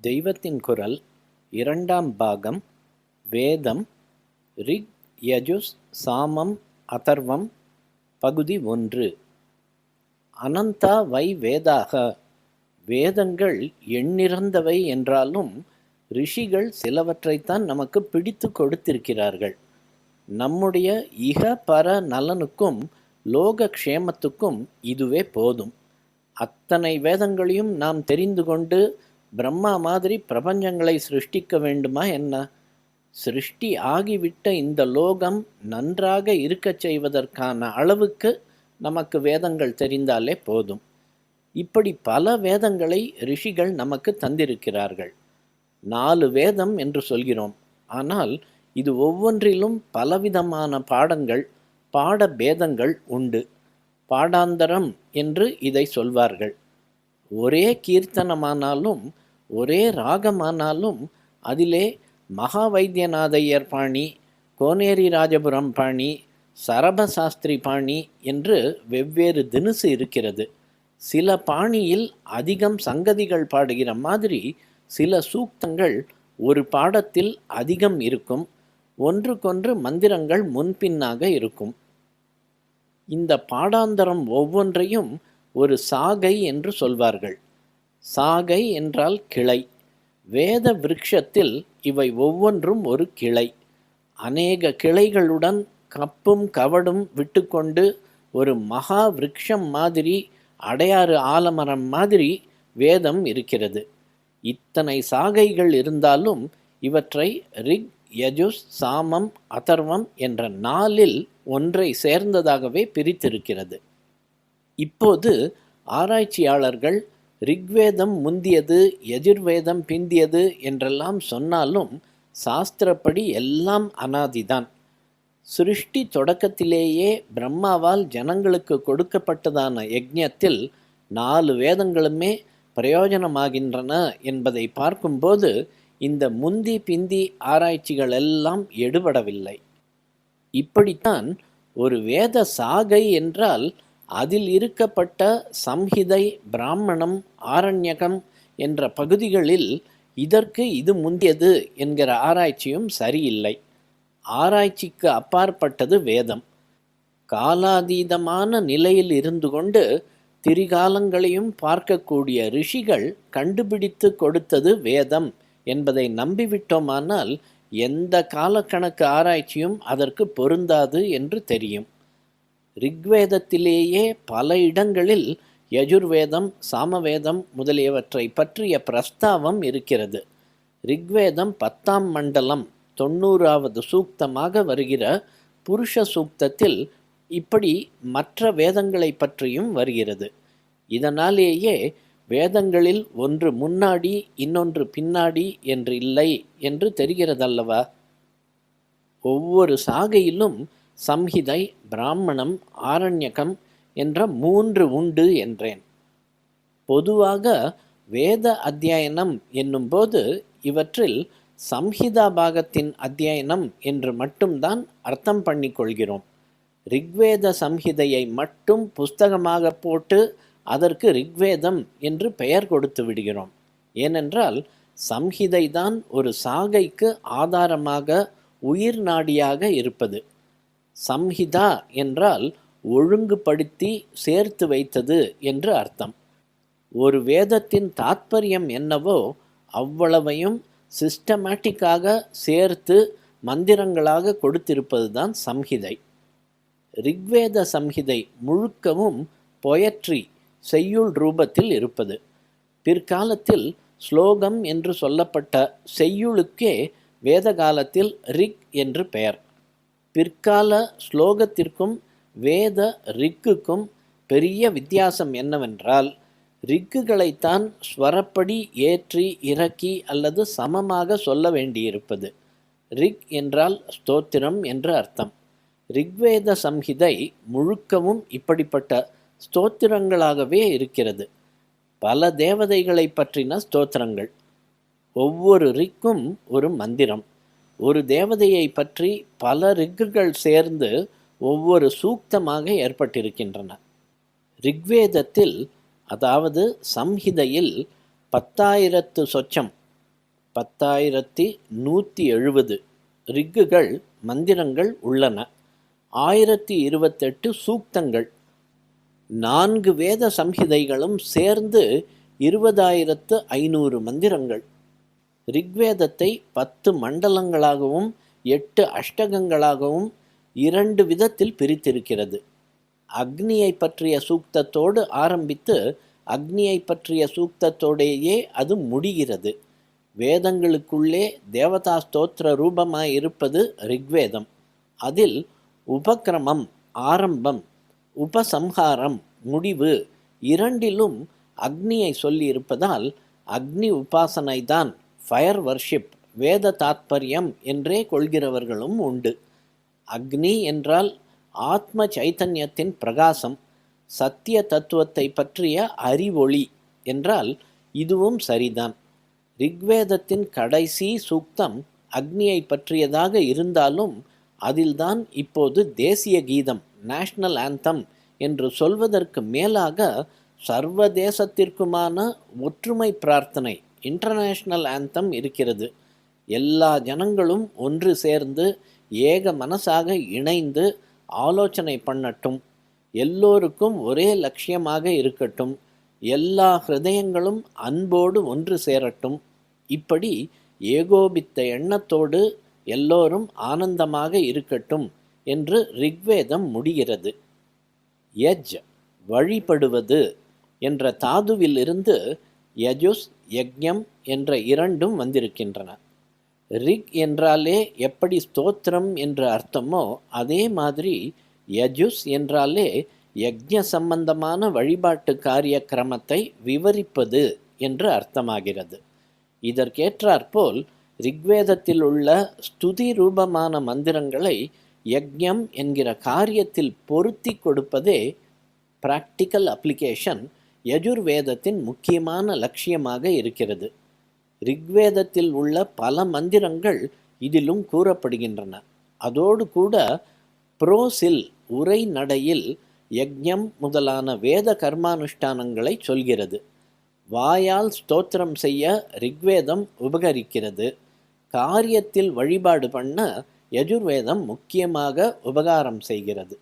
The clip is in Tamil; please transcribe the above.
தெய்வத்தின் குரல் இரண்டாம் பாகம். வேதம். ரிக், யஜுஸ், சாமம், அதர்வம். பகுதி 1. அனந்தா வை வேதாக. வேதங்கள் எண்ணிறந்தவை என்றாலும் ரிஷிகள் சிலவற்றைத்தான் நமக்கு பிடித்து கொடுத்திருக்கிறார்கள். நம்முடைய இக பர நலனுக்கும் லோக க்ஷேமத்துக்கும் இதுவே போதும். அத்தனை வேதங்களையும் நாம் தெரிந்து கொண்டு பிரம்மா மாதிரி பிரபஞ்சங்களை சிருஷ்டிக்க வேண்டுமா என்ன? சிருஷ்டி ஆகிவிட்ட இந்த லோகம் நன்றாக இருக்கச் செய்வதற்கான அளவுக்கு நமக்கு வேதங்கள் தெரிந்தாலே போதும். இப்படி பல வேதங்களை ரிஷிகள் நமக்கு தந்திருக்கிறார்கள். 4 வேதம் என்று சொல்கிறோம். ஆனால் இது ஒவ்வொன்றிலும் பலவிதமான பாடங்கள், பாட பேதங்கள் உண்டு. பாடாந்தரம் என்று இதை சொல்வார்கள். ஒரே கீர்த்தனமானாலும் ஒரே ராகமானாலும் அதிலே மகா வைத்தியநாதையர் பாணி, கோனேரி ராஜபுரம் பாணி, சரபசாஸ்திரி பாணி என்று வெவ்வேறு தினுசு இருக்கிறது. சில பாணியில் அதிகம் சங்கதிகள் பாடுகிற மாதிரி சில சூக்தங்கள் ஒரு பாடத்தில் அதிகம் இருக்கும். ஒன்றுக்கொன்று மந்திரங்கள் முன்பின்னாக இருக்கும். இந்த பாடாந்தரம் ஒவ்வொன்றையும் ஒரு சாகை என்று சொல்வார்கள். சாகை என்றால் கிளை. வேத விருட்சத்தில் இவை ஒவ்வொன்றும் ஒரு கிளை. அநேக கிளைகளுடன் கப்பும் கவடும் விட்டுக்கொண்டு ஒரு மகா விருட்சம் மாதிரி, அடையாறு ஆலமரம் மாதிரி வேதம் இருக்கிறது. இத்தனை சாகைகள் இருந்தாலும் இவற்றை ரிக், யஜுஸ், சாமம், அதர்வம் என்ற 4இல் ஒன்றை சேர்ந்ததாகவே பிரித்திருக்கிறது. இப்போது ஆராய்ச்சியாளர்கள் ரிக்வேதம் முந்தியது, யஜுர்வேதம் பிந்தியது என்றெல்லாம் சொன்னாலும் சாஸ்திரப்படி எல்லாம் அனாதிதான். சிருஷ்டி தொடக்கத்திலேயே பிரம்மாவால் ஜனங்களுக்கு கொடுக்கப்பட்டதான யஜ்ஞத்தில் 4 வேதங்களுமே பிரயோஜனமாகின்றன என்பதை பார்க்கும்போது இந்த முந்தி பிந்தி ஆராய்ச்சிகள் எல்லாம் எடுபடவில்லை. இப்படித்தான் ஒரு வேத சாகை என்றால் அதில் இருக்கப்பட்ட சம்ஹிதை, பிராமணம், ஆரண்யகம் என்ற பகுதிகளில் இதற்கு இது முந்தியது என்கிற ஆராய்ச்சியும் சரியில்லை. ஆராய்ச்சிக்கு அப்பாற்பட்டது வேதம். காலாதீதமான நிலையில் இருந்து கொண்டு திரிகாலங்களையும் பார்க்கக்கூடிய ரிஷிகள் கண்டுபிடித்து கொடுத்தது வேதம் என்பதை நம்பிவிட்டோமானால் எந்த காலக்கணக்கு ஆராய்ச்சியும் அதற்கு பொருந்தாது என்று தெரியும். ரிக்வேதத்திலேயே பல இடங்களில் யஜுர்வேதம், சாமவேதம் முதலியவற்றை பற்றிய பிரஸ்தாவம் இருக்கிறது. ரிக்வேதம் 10ஆம் மண்டலம் 90வது சூக்தமாக வருகிற புருஷ சூக்தத்தில் இப்படி மற்ற வேதங்களை பற்றியும் வருகிறது. இதனாலேயே வேதங்களில் ஒன்று முன்னாடி இன்னொன்று பின்னாடி என்று இல்லை என்று தெரிகிறதல்லவா? ஒவ்வொரு சாகையிலும் சம்ஹிதை, பிராமணம், ஆரண்யகம் என்ற 3 உண்டு என்றேன். பொதுவாக வேத அத்தியாயனம் என்னும்போது இவற்றில் சம்ஹிதா பாகத்தின் அத்தியாயனம் என்று மட்டும்தான் அர்த்தம் பண்ணிக்கொள்கிறோம். ரிக்வேத சம்ஹிதையை மட்டும் புஸ்தகமாக போட்டு அதற்கு ரிக்வேதம் என்று பெயர் கொடுத்து விடுகிறோம். ஏனென்றால் சம்ஹிதை தான் ஒரு சாகைக்கு ஆதாரமாக, உயிர் நாடியாக இருப்பது. சம்ஹிதா என்றால் ஒழுங்குபடுத்தி சேர்த்து வைத்தது என்று அர்த்தம். ஒரு வேதத்தின் தாத்பரியம் என்னவோ அவ்வளவையும் சிஸ்டமேட்டிக்காக சேர்த்து மந்திரங்களாக கொடுத்திருப்பது தான் சம்ஹிதை. ரிக்வேத சம்ஹிதை முழுக்கவும் பொயட்ரி, செய்யுள் ரூபத்தில் இருப்பது. பிற்காலத்தில் ஸ்லோகம் என்று சொல்லப்பட்ட செய்யுளுக்கே வேத காலத்தில் ரிக் என்று பெயர். பிற்கால ஸ்லோகத்திற்கும் வேத ரிக்குக்கும் பெரிய வித்தியாசம் என்னவென்றால், ரிக்குகளைத்தான் ஸ்வரப்படி ஏற்றி இறக்கி அல்லது சமமாக சொல்ல வேண்டியிருப்பது. ரிக் என்றால் ஸ்தோத்திரம் என்று அர்த்தம். ரிக்வேத சம்ஹிதை முழுக்கவும் இப்படிப்பட்ட ஸ்தோத்திரங்களாகவே இருக்கிறது. பல தேவதைகளை பற்றின ஸ்தோத்திரங்கள். ஒவ்வொரு ரிக்கும் ஒரு மந்திரம். ஒரு தேவதையை பற்றி பல ரிக்குகள் சேர்ந்து ஒவ்வொரு சூக்தமாக ஏற்பட்டிருக்கின்றன. ரிக்வேதத்தில், அதாவது சம்ஹிதையில் 10,000 சொச்சம் 10,170 ரிக்குகள் மந்திரங்கள் உள்ளன. 1028 சூக்தங்கள், 4 வேத சம்ஹிதைகளும் சேர்ந்து 20,500 மந்திரங்கள். ரிக்வேதத்தை 10 மண்டலங்களாகவும் 8 அஷ்டகங்களாகவும் 2 விதத்தில் பிரித்திருக்கிறது. அக்னியை பற்றிய சூக்தத்தோடு ஆரம்பித்து அக்னியை பற்றிய சூக்தத்தோடேயே அது முடிகிறது. வேதங்களுக்குள்ளே தேவதா ஸ்தோத்திர ரூபமாயிருப்பது ரிக்வேதம். அதில் உபக்கிரமம் ஆரம்பம், உபசம்ஹாரம் முடிவு இரண்டிலும் அக்னியை சொல்லியிருப்பதால் அக்னி உபாசனைதான் ஃபயர் வர்ஷிப், வேத தாத்பரியம் என்றே கொள்கிறவர்களும் உண்டு. அக்னி என்றால் ஆத்ம சைத்தன்யத்தின் பிரகாசம், சத்திய தத்துவத்தை பற்றிய அறிவொளி என்றால் இதுவும் சரிதான். ரிக்வேதத்தின் கடைசி சூக்தம் அக்னியை பற்றியதாக இருந்தாலும் அதில்தான் இப்போது தேசிய கீதம், நேஷனல் ஆந்தம் என்று சொல்வதற்கு மேலாக சர்வதேசத்திற்குமான ஒற்றுமை பிரார்த்தனை, இன்டர்நேஷனல் ஆந்தம் இருக்கிறது. எல்லா ஜனங்களும் ஒன்று சேர்ந்து ஏக மனசாக இணைந்து ஆலோசனை பண்ணட்டும், எல்லோருக்கும் ஒரே லட்சியமாக இருக்கட்டும், எல்லா ஹிருதயங்களும் அன்போடு ஒன்று சேரட்டும், இப்படி ஏகோபித்த எண்ணத்தோடு எல்லோரும் ஆனந்தமாக இருக்கட்டும் என்று ரிக்வேதம் முடிகிறது. யஜ் வழிபடுவது என்ற தாதுவிலிருந்து யஜுஸ் யஜ்ஞம் என்ற இரண்டும் வந்திருக்கின்றன. ரிக் என்றாலே எப்படி ஸ்தோத்திரம் என்று அர்த்தமோ அதே மாதிரி யஜுஸ் என்றாலே யஜ்ஞ சம்பந்தமான வழிபாட்டு காரிய கிரமத்தை விவரிப்பது என்று அர்த்தமாகிறது. இதற்கேற்றாற்போல் ரிக்வேதத்தில் உள்ள ஸ்துதி ரூபமான மந்திரங்களை யஜ்ஞம் என்கிற காரியத்தில் பொருத்தி கொடுப்பதே பிராக்டிக்கல் அப்ளிகேஷன் யஜுர்வேதத்தின் முக்கியமான லட்சியமாக இருக்கிறது. ரிக்வேதத்தில் உள்ள பல மந்திரங்கள் இதிலும் கூறப்படுகின்றன. அதோடு கூட புரோஸில், உரை நடையில் யஜ்ஞம் முதலான வேத கர்மானுஷ்டானங்களை சொல்கிறது. வாயால் ஸ்தோத்திரம் செய்ய ரிக்வேதம் உபகரிக்கிறது. காரியத்தில் வழிபாடு பண்ண யஜுர்வேதம் முக்கியமாக உபகாரம் செய்கிறது.